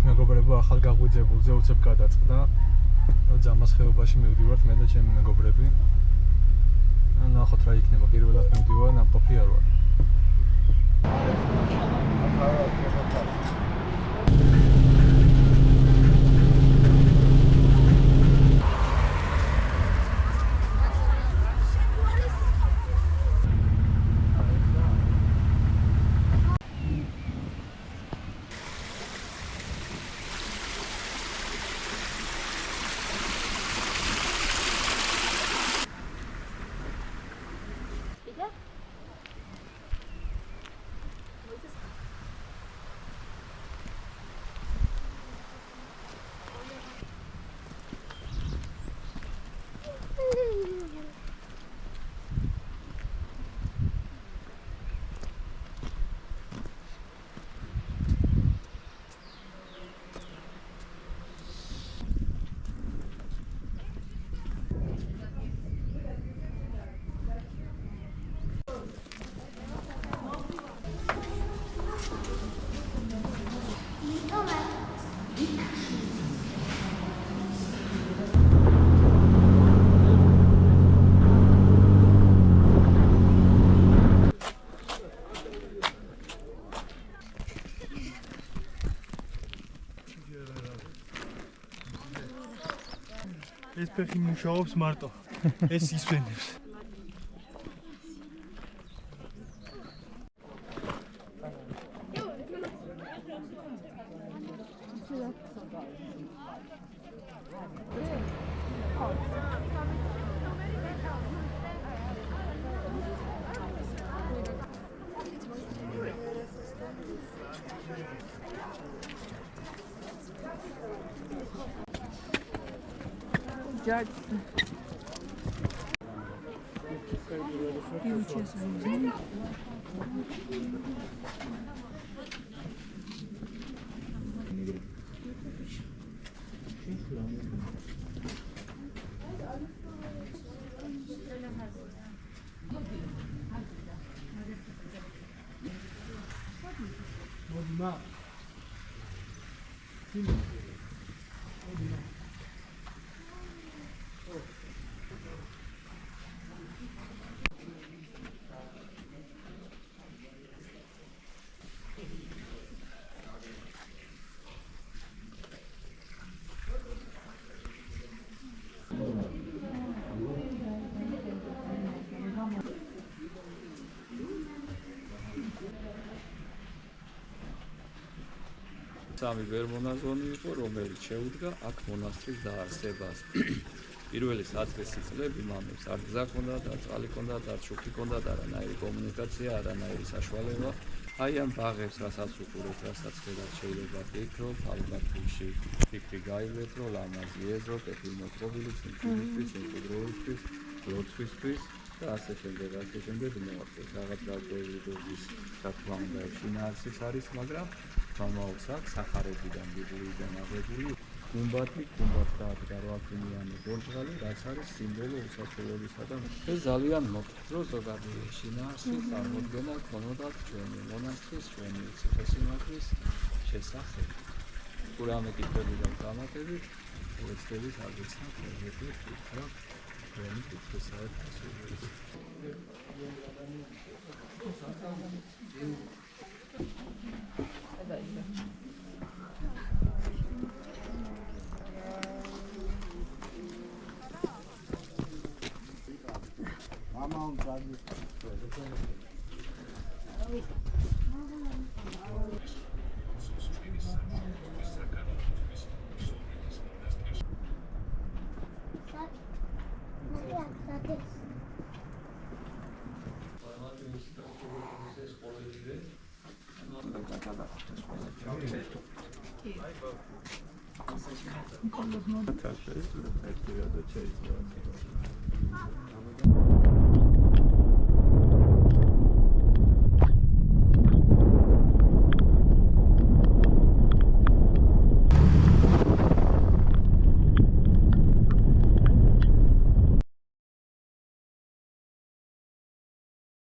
მეგობრებო ახალ გაღვიძებულზე უცებ გადაწყდა. ძამას ხეობაში მივდივართ მე და ჩემი მეგობრები. ნახოთ რა იქნება, პირველად მივდივარ, ნამყოფი არ ვარ. ეს ფეხი მუშაობს მარტო. ეს ისვენებს. სამი ვერმონაზონი იყო, რომელიც შეუდგა აქ მონასტრის დაარსებას. პირველი საწყისი წლები მამებს არ გზა ჰქონდათ, არ წყალი ჰქონდათ, არ შუქი ჰქონდათ, არანაირი კომუნიკაცია, არანაირი საშუალება. აი ამ ბაღებს, რასაც უყურეთ, რასაც ხედავთ, შეიძლება ფიქრობ, ალბათ ფიქრი გაივლეთ, რომ ლამაზი ეზო, კეთილმოწყობილი, სიმშვიდისთვის, მემკვიდრეობისთვის, ლოცვისთვის და ასე შემდეგ მოახდეთ. რაღაც გაკვირვების თქმა უნდა შინაარსიც არის, მაგრამ გამაქვს აქ სახარებიდან, ბიბლიიდან აღებული გუმბათი, გუმბათთან გარვაკინიანი ბორჯღალი, რაც არის სიმბოლო უსასრულობისა და ეს ძალიან მოგდრო ზოგადად შინაარსის წარმოდგენა ქონოდათ ჩვენი მონასტრის, ჩვენი ციხესიმაგრის შესახებ. თუ რამე კითხვები და გამატებით, ვეცდებით აღეცნათ მოგეთ ვთქვა ჩვენი კითხვისაა პასუხი. Nikolov